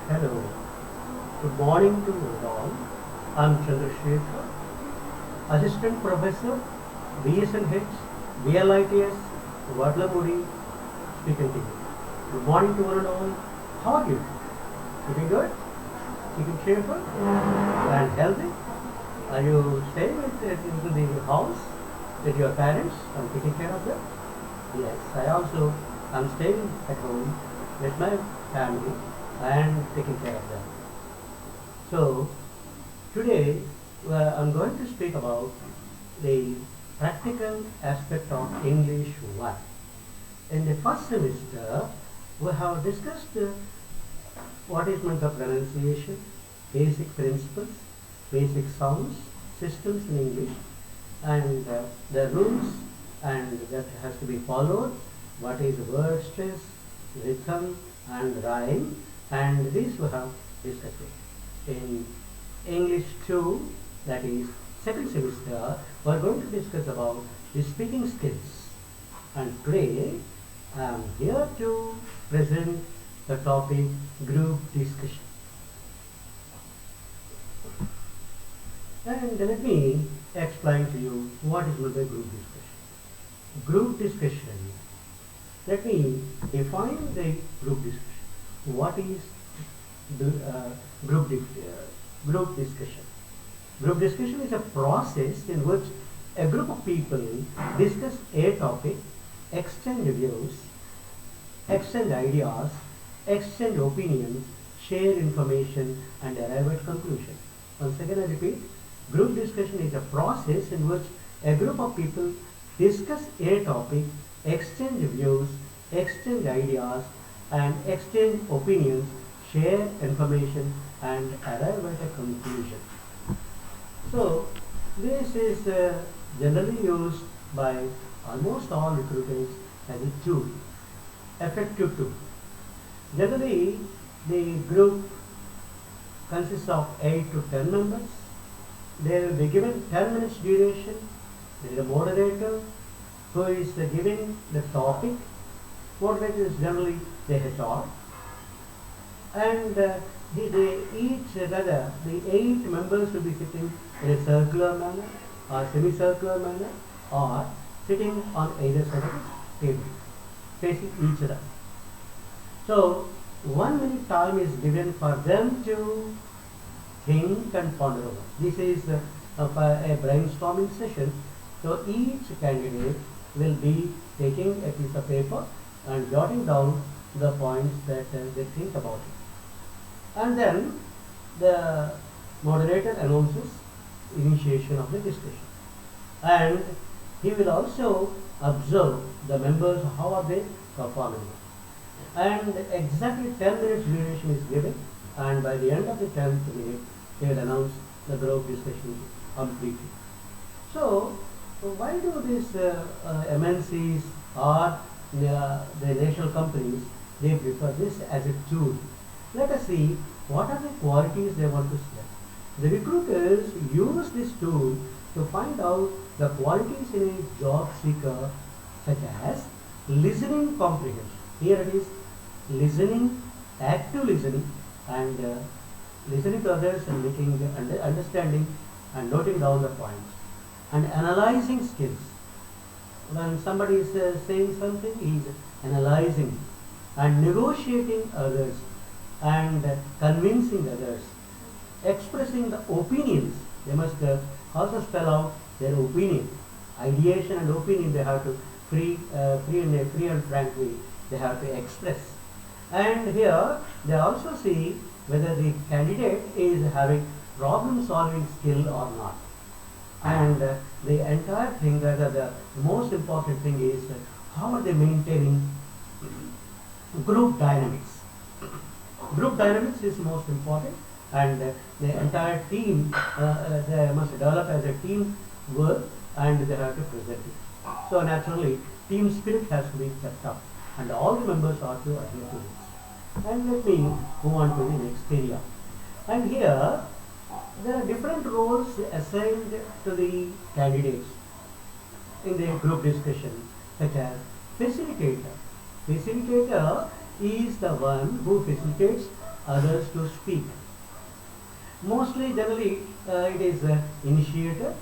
Hello, good morning to you all. I'm Chandrasekhar, Assistant Professor, BSNH, BLITS, Vadlamudi, speaking to you. Good morning to one and all. How are you? Looking good? Keeping cheerful and healthy? Are you staying into the house with your parents and taking care of them? Yes, I also am staying at home with my family and taking care of them. So today I'm going to speak about the practical aspect of English 1. In the first semester, we have discussed what is meant by pronunciation, basic principles, basic sounds, systems in English, and the rules and that has to be followed, what is word stress, rhythm and rhyme, and these we have discussed it. In English 2, that is second semester, we are going to discuss about the speaking skills. And today I am here to present the topic group discussion. And let me explain to you what is meant by group discussion. Group discussion, let me define the group discussion. What is the group discussion? Group discussion is a process in which a group of people discuss a topic, exchange views, exchange ideas, exchange opinions, share information and arrive at conclusion. Once again I repeat, group discussion is a process in which a group of people discuss a topic, exchange views, exchange ideas and exchange opinions, share information and arrive at a conclusion. So this is generally used by almost all recruiters as a tool, effective tool. Generally the group consists of 8 to 10 members. They will be given 10 minutes duration. There is a moderator who is giving the topic. Moderator is generally the HR. And the 8 members will be sitting in a circular manner or semicircular manner or sitting on either side of the table, facing each other. So 1 minute time is given for them to think and ponder over. This is a brainstorming session. So each candidate will be taking a piece of paper and jotting down the points that they think about it. And then the moderator announces initiation of the discussion. And he will also observe the members, how are they performing. And exactly 10 minutes duration is given, and by the end of the 10th minute, they will announce the group discussion completed. So why do these MNCs or the national companies, they prefer this as a tool? Let us see what are the qualities they want to select. The recruiters use this tool to find out the qualities in a job seeker, such as listening comprehension. Here it is listening, active listening, and listening to others and making understanding and noting down the points, and analyzing skills. When somebody is saying something, he is analyzing and negotiating others and convincing others, expressing the opinions. They must also spell out their opinion. Ideation and opinion they have to free and frank way they have to express. And here they also see whether the candidate is having problem solving skill or not. And the entire thing, the most important thing is how are they maintaining group dynamics. Group dynamics is most important, and the entire team they must develop as a team work, and they have to present it. So naturally team spirit has to be kept up and all the members are to adhere to this. And let me move on to the next area. And here there are different roles assigned to the candidates in the group discussion, such as facilitator. Facilitator is the one who facilitates others to speak. Mostly, generally, it is initiator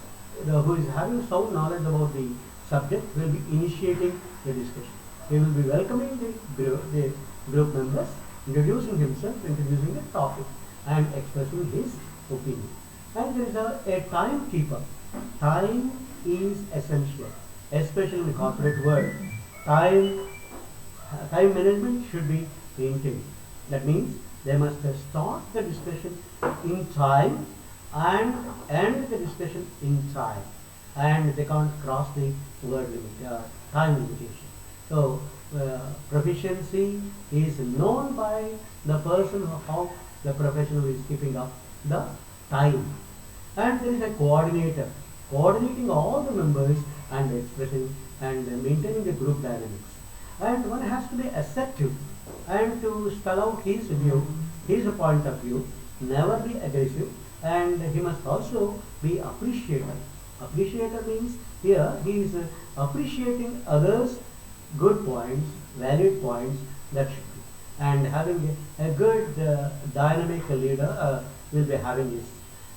who is having sound knowledge about the subject will be initiating the discussion. He will be welcoming the group members, introducing himself, introducing the topic, and expressing his opinion. And there is a timekeeper. Time is essential, especially in the corporate world. Time time management should be maintained. That means they must start the discussion in time and end the discussion in time, and they can't cross the word limit, time limitation. So proficiency is known by the person how the professional is keeping up the time. And there is a coordinator coordinating all the members and expressing and maintaining the group dynamics. And one has to be assertive and to spell out his view, his point of view, never be aggressive, and he must also be appreciator. Appreciator means here he is appreciating others' good points, valid points, that should be. And having a good dynamic leader will be having this.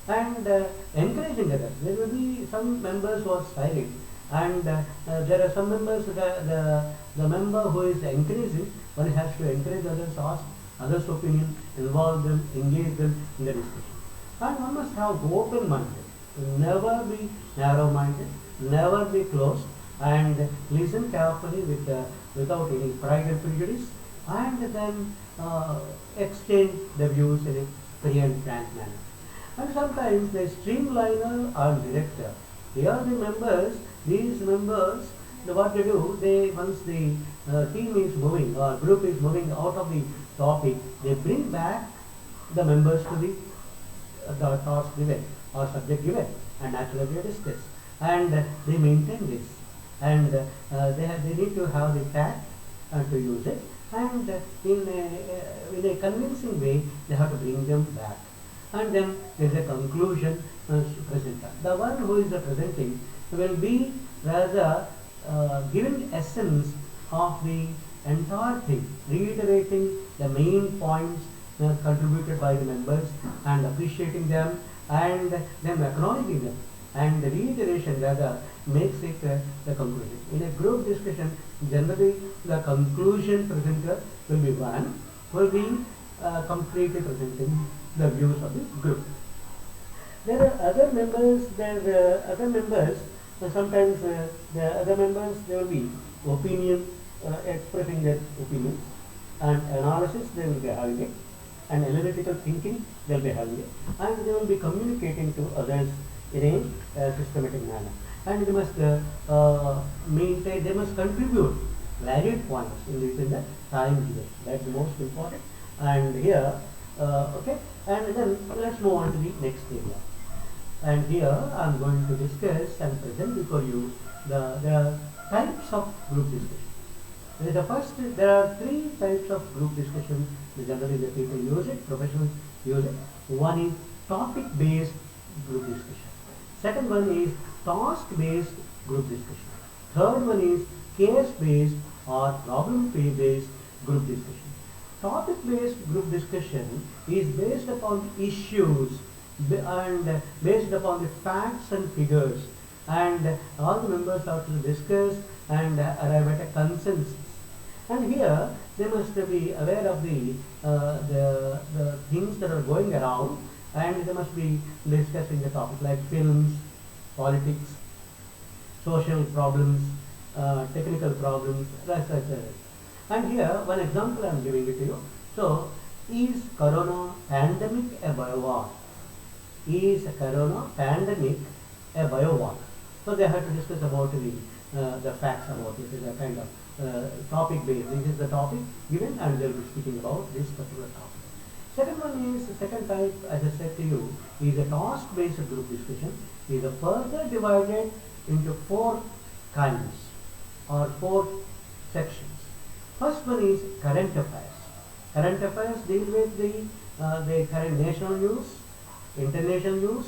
And encouraging others. There will be some members who are silent, and there are some members, the member who is encouraging, one has to encourage others, ask others' opinion, involve them, engage them in the discussion. And one must have open-minded, never be narrow-minded, never be closed, and listen carefully without any pride and prejudice, and then exchange the views in a free and frank manner. And sometimes the streamliner or director, here these members, what they do, once the team is moving or group is moving out of the topic, they bring back the members to the task given or subject given, and naturally they discuss, and they maintain this, and they need to have the tact to use it, and in a convincing way they have to bring them back. And then there is a conclusion presenter. The one who is presenting will be rather giving essence of the entire thing, reiterating the main points contributed by the members and appreciating them, and then acknowledging them. And the reiteration rather makes it the conclusion. In a group discussion, generally the conclusion presenter will be one, will be completely presenting the views of the group. There are other members, sometimes the other members, there will be opinion, expressing their opinions, and analysis they will be having it, and analytical thinking they will be having it, and they will be communicating to others in a systematic manner. And they must maintain, they must contribute valid points in the time given. That's the most important. And here, okay, and then let's move on to the next area. And here I am going to discuss and present before you the types of group discussion. There are three types of group discussion. Generally, the people use it, professionals use it. One is topic-based group discussion. Second one is task-based group discussion. Third one is case-based or problem-based group discussion. Topic-based group discussion is based upon issues and based upon the facts and figures, and all the members have to discuss and arrive at a consensus. And here they must be aware of the things that are going around, and they must be discussing the topic like films, politics, social problems, technical problems, etc. And here one example I am giving it to you. So, is corona pandemic a biowar? Is corona pandemic a biowar? So they have to discuss about the facts about it. It is a kind of topic based. This is the topic given, and they will be speaking about this particular topic. Second type, as I said to you, is a task based group discussion. Is a further divided into four kinds or four sections. First one is current affairs. Current affairs deal with the current national news, international news,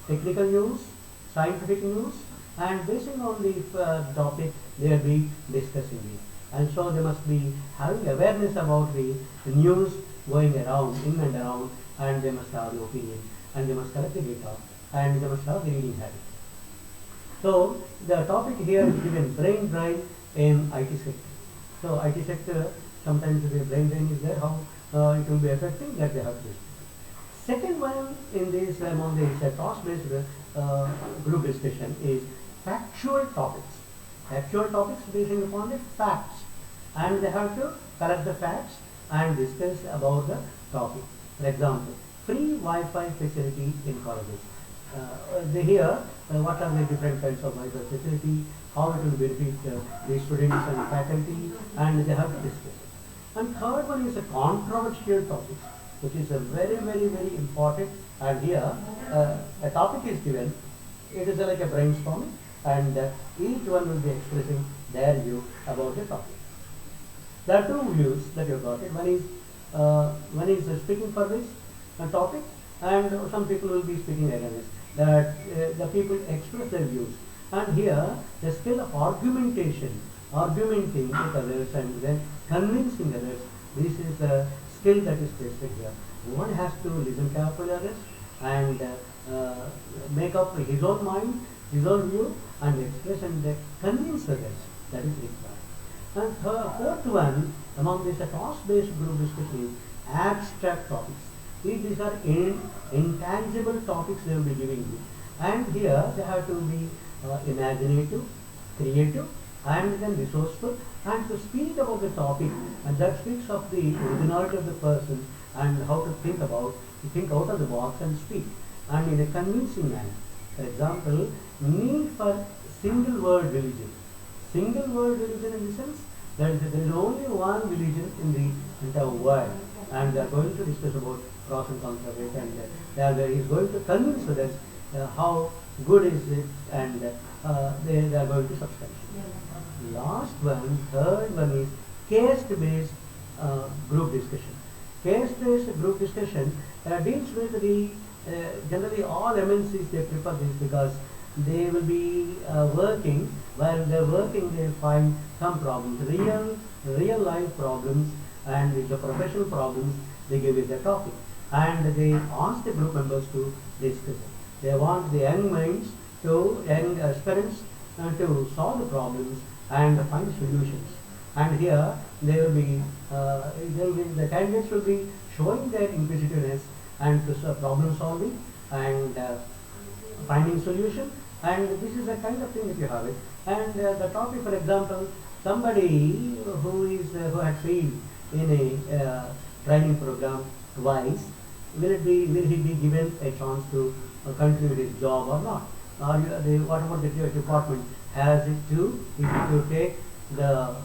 technical news, scientific news, and based on the topic they will be discussing it. And so they must be having awareness about the news going around, in and around, and they must have the opinion, and they must collect the data, and they must have the reading habit. So the topic here is given brain drain in IT sector. So IT sector, sometimes the brain drain is there, how it will be affecting, that they have to discuss. Second one in this among this task-based group discussion is factual topics. Factual topics based upon the facts, and they have to collect the facts and discuss about the topic. For example, free Wi-Fi facility in colleges. They hear what are the different kinds of Wi-Fi facility, how it will benefit the students and faculty, and they have to discuss it. And third one is a controversial topic, which is a very important. And here a topic is given. It is like a brainstorming, and each one will be expressing their view about the topic. There are two views that you got it. One is speaking for this topic, and some people will be speaking against that. The people express their views, and here the skill of argumentation, argumenting with others, and then convincing others. This is a skill that is tested here. One has to listen carefully others and make up his own mind, his own view, and express and convince others. That is required. And fourth one among this task-based group discussion is abstract topics. These are intangible topics they will be giving you, and here they have to be imaginative, creative, and then resourceful, and to speak about the topic, and that speaks of the originality of the person and how to think out of the box and speak, and in a convincing manner. For example, need for single word religion. Single word religion in the sense that there is only one religion in the entire world, and they are going to discuss about pros and cons of it, and he is going to convince others how good is it, and they are going to substantiate. Last one, third one is case-based group discussion. Case-based group discussion deals with the generally all MNCs, they prefer this because they will be working. While they're working, they find some problems, real life problems, and the professional problems. They give it the topic, and they ask the group members to discuss it. They want the young minds young aspirants to solve the problems and find solutions. And here they will be the candidates will be showing their inquisitiveness and problem solving and finding solution. And this is the kind of thing if you have it. And the topic, for example, somebody who had failed in a training program twice, will he be given a chance to continue his job or not? Or what about the department has it to take the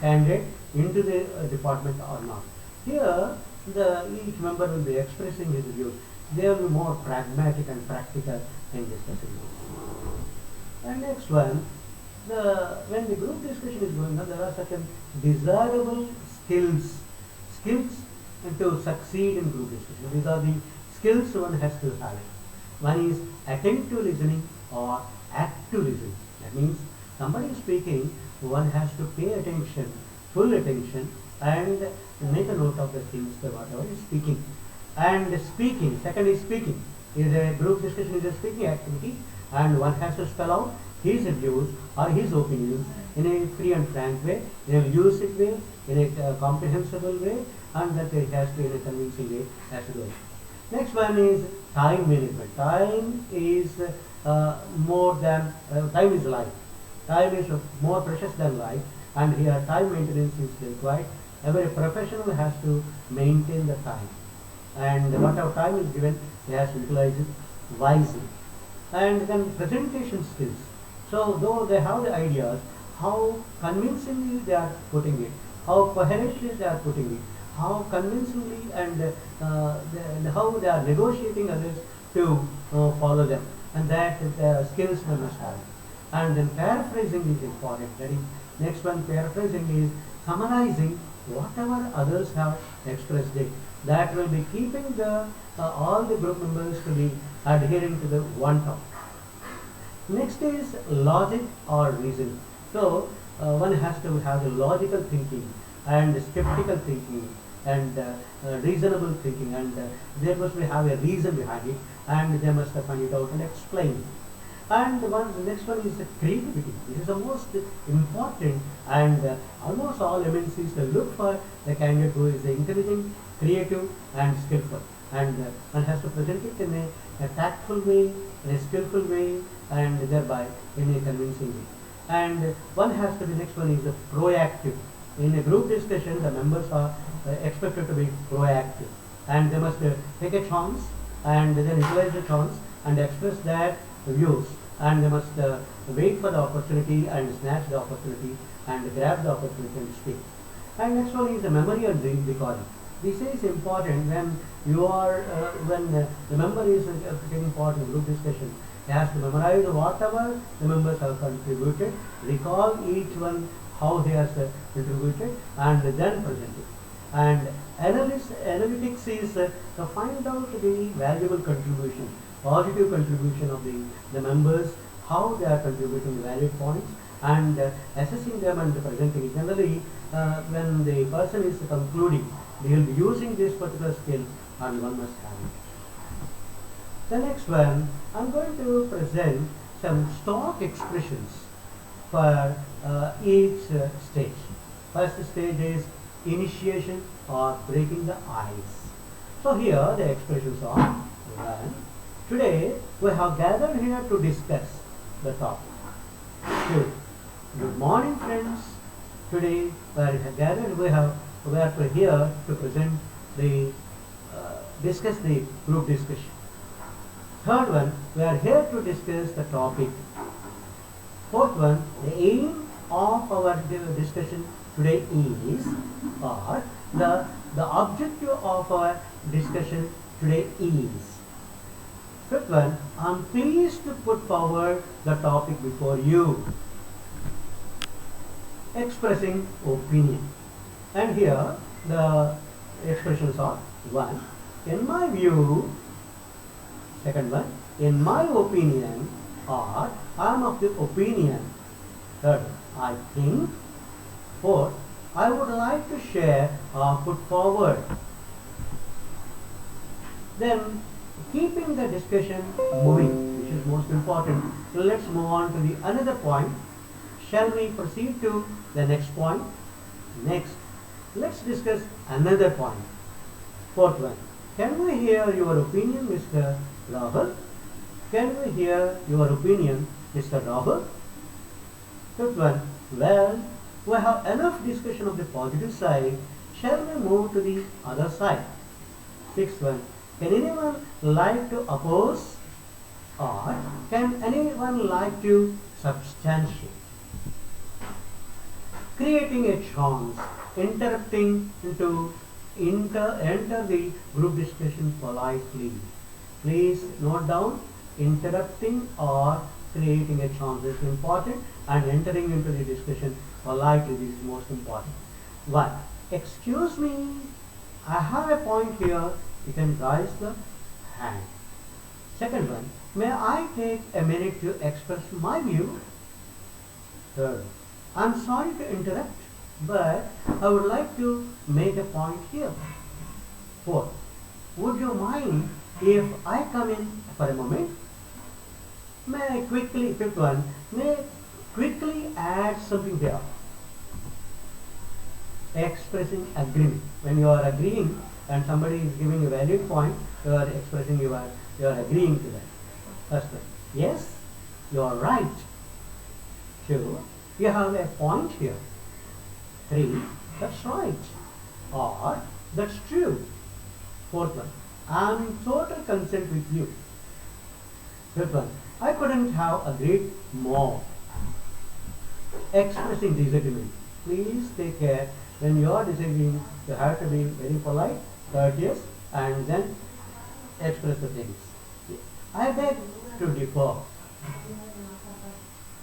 candidate into the department or not? Here, each member will be expressing his views. They will be more pragmatic and practical in discussing this. And next one, when the group discussion is going on, there are certain desirable skills to succeed in group discussion. These are the skills one has to have. One is attentive listening or active listening. That means somebody is speaking, one has to pay attention, full attention, and make a note of the things that whatever is speaking. And speaking, second is speaking. Is a group discussion is a speaking activity, and one has to spell out his views or his opinions in a free and frank way, in a lucid way, in a comprehensible way, and that it has to in a convincing way as to do it. Next one is time management. Time is time is life. Time is more precious than life, and here time maintenance is required. Every professional has to maintain the time, and whatever time is given, he has to utilize it wisely. And then presentation skills. So though they have the ideas, how convincingly they are putting it, how coherently they are putting it, how convincingly and how they are negotiating others to follow them, and that skills they must have. And then paraphrasing is important. That is, next one, paraphrasing is summarizing whatever others have expressed it. That will be keeping all the group members to be adhering to the one topic. Next is logic or reasoning. So one has to have the logical thinking and skeptical thinking and reasonable thinking, and they must have a reason behind it, and they must find it out and explain it. And the next one is creativity. This is the most important, and almost all MNCs look for the candidate who is intelligent, creative, and skillful. And one has to present it in a tactful way, in a skillful way, and thereby in a convincing way. And one has to be, next one is proactive. In a group discussion, the members are expected to be proactive, and they must take a chance and then utilize the chance and express their views, and they must wait for the opportunity and snatch the opportunity and grab the opportunity and speak. And next one is the memory and recalling. This is important when you are when the member is taking part in group discussion. He has to memorize whatever the members have contributed, recall each one how he has contributed, and then present it. And analytics is to find out the valuable contribution, positive contribution of the members, how they are contributing the valid points, and assessing them and presenting it. Generally, when the person is concluding, they will be using this particular skill, and one must have it. The next one, I'm going to present some stock expressions for each stage. First stage is initiation or breaking the ice. So here the expressions are: one, today we have gathered here to discuss the topic. Two, good morning friends. Today we are gathered, we are here to present the discuss the group discussion. Third one, we are here to discuss the topic. Fourth one, the aim of our discussion today is, or the objective of our discussion today is. Fifth one, I'm pleased to put forward the topic before you. Expressing opinion. And here the expressions are: one, in my view; second one, in my opinion, or I am of the opinion; third, I think; fourth, I would like to share or put forward. Then, keeping the discussion moving, which is most important. So let's move on to the another point. Shall we proceed to the next point? Next, let's discuss another point. Fourth one, can we hear your opinion, Mr. Rahul? Can we hear your opinion, Mr. Rahul? Fifth one, well, we have enough discussion of the positive side. Shall we move to the other side? Sixth one, can anyone like to oppose, or can anyone like to substantiate? Creating a chance, interrupting to enter the group discussion politely. Please note down, interrupting or creating a chance is important, and entering into the discussion politely is most important. One, excuse me, I have a point here. You can raise the hand. Second one, may I take a minute to express my view? Third, I'm sorry to interrupt, but I would like to make a point here. Fourth, would you mind if I come in for a moment? May I quickly, fifth one, may I quickly add something here. Expressing agreement. When you are agreeing and somebody is giving a valid point, you are expressing you are agreeing to that. First one, yes, you are right. Two, you have a point here. Three, that's right. Or, that's true. Fourth one, I am in total consent with you. Fifth one, I couldn't have agreed more. Expressing disagreement. Please take care. When you are disagreeing, you have to be very polite, courteous, and then express the things. I beg to differ.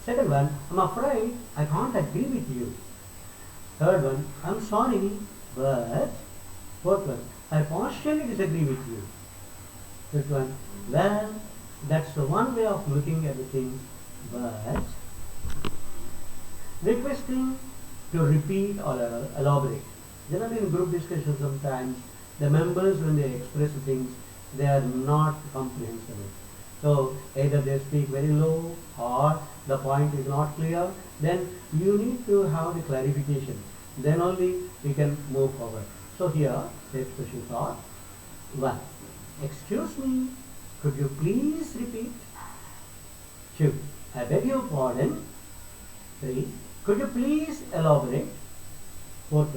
Second one, I'm afraid I can't agree with you. Third one, I'm sorry, but. Fourth one, I partially disagree with you. Fifth one, well, that's one way of looking at the things, but. Requesting to repeat or elaborate. Generally in group discussion sometimes the members when they express things they are not comprehensible. So either they speak very low or the point is not clear, then you need to have the clarification. Then only we can move forward. So here the expressions are: 1. Excuse me, could you please repeat? 2. I beg your pardon. 3. Could you please elaborate? 4.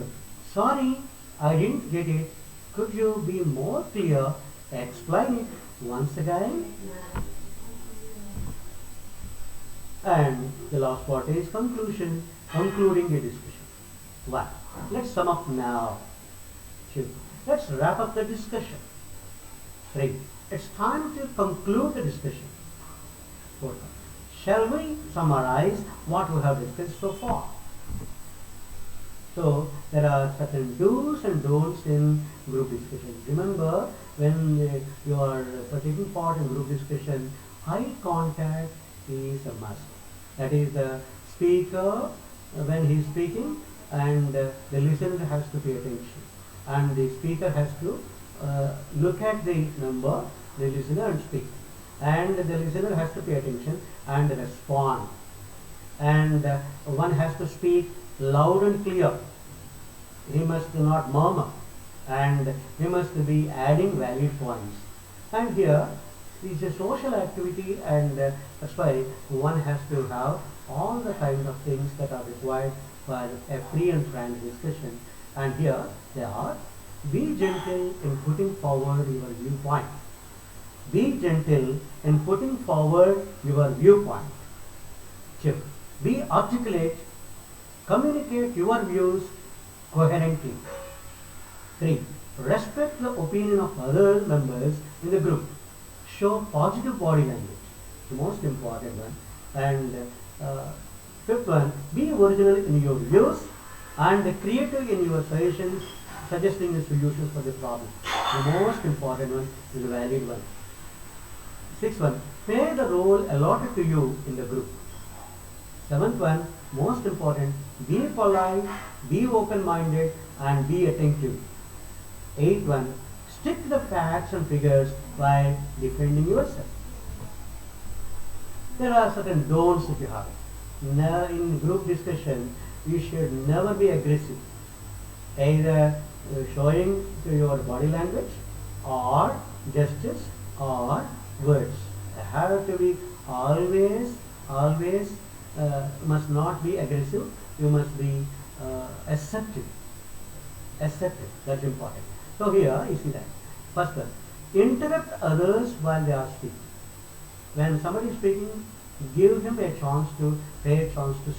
Sorry, I didn't get it. Could you be more clear? Explain it once again. And the last part is conclusion, concluding a discussion. 1. Let's sum up now. 2. Let's wrap up the discussion. 3. It's time to conclude the discussion. 4. Shall we summarize what we have discussed so far? So there are certain do's and don'ts in group discussion. Remember, when you are taking part in group discussion, eye contact is a must. That is, the speaker when he is speaking, and the listener has to pay attention, and the speaker has to look at the number, the listener, and speak, and the listener has to pay attention and respond, and one has to speak loud and clear. He must not murmur, and he must be adding valid points. And here is a social activity, and that's why one has to have all the kinds of things that are required for a free and frank discussion. And here they are: be gentle in putting forward your viewpoint. Be gentle in putting forward your viewpoint. 2. Be articulate. Communicate your views coherently. 3. Respect the opinion of other members in the group. Show positive body language, the most important one. And 5th one, be original in your views and creative in your suggestions, suggesting the solutions for the problem. The most important one is the valid one. 6th one, play the role allotted to you in the group. 7th one, most important, be polite, be open-minded, and be attentive. 8th one, stick to the facts and figures while defending yourself. There are certain don'ts if you have it. In group discussion, you should never be aggressive, either showing to your body language or gestures or words. Have to be always must not be aggressive. You must be assertive. Assertive, that's important. So here you see that. First one, interrupt others while they are speaking. When somebody is speaking, give him a chance to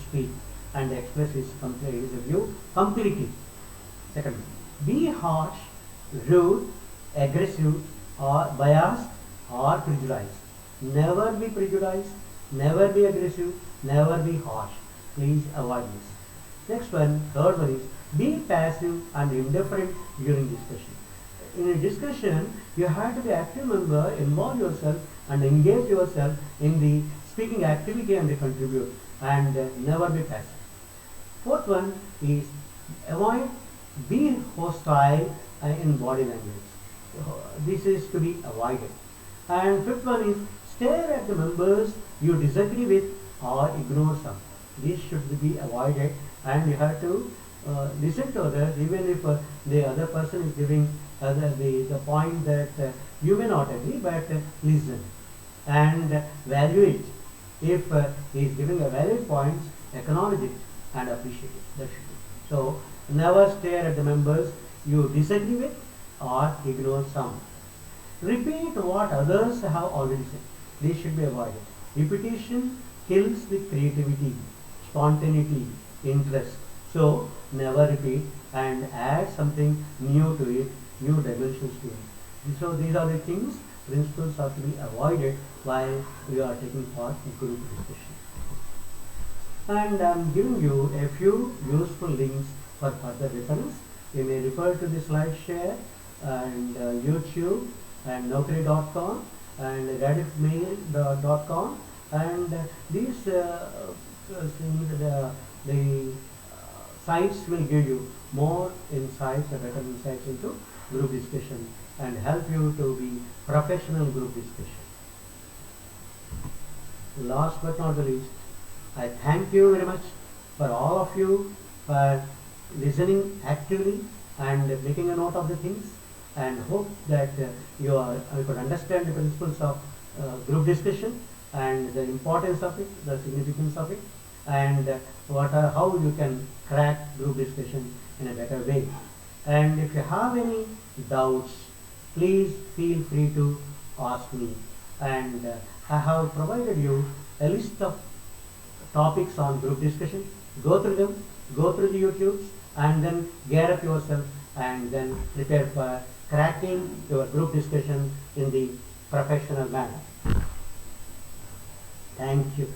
speak and express his view completely. Second, be harsh, rude, aggressive, or biased or prejudiced. Never be prejudiced, never be aggressive, never be harsh. Please avoid this. Next one, third one is be passive and indifferent during discussion. In a discussion, you have to be active member, involve yourself and engage yourself in the speaking activity and contribute, and never be passive. Fourth one is avoid be hostile in body language. This is to be avoided. And fifth one is stare at the members you disagree with or ignore some. This should be avoided, and you have to listen to others even if the other person is giving the point that you may not agree, but listen and value it. If he is giving a valid point, acknowledge it and appreciate it. That should be. So never stare at the members you disagree with or ignore some. Repeat what others have already said. This should be avoided. Repetition kills the creativity, spontaneity, interest. So never repeat and add something new to it, new dimensions to it. So these are the things, principles are to be avoided while we are taking part in group discussion. And I am giving you a few useful links for further reference. You may refer to the slide share and YouTube and Naukri.com and Redditmail.com, and these things, the sites will give you more insights, better insights into group discussion and help you to be professional group discussion. Last but not the least, I thank you very much for all of you for listening actively and making a note of the things, and hope that you could understand the principles of group discussion and the importance of it, the significance of it, and how you can crack group discussion in a better way. And if you have any doubts, please feel free to ask me. And I have provided you a list of topics on group discussion. Go through them, go through the YouTubes, and then gear up yourself and then prepare for cracking your group discussion in the professional manner. Thank you.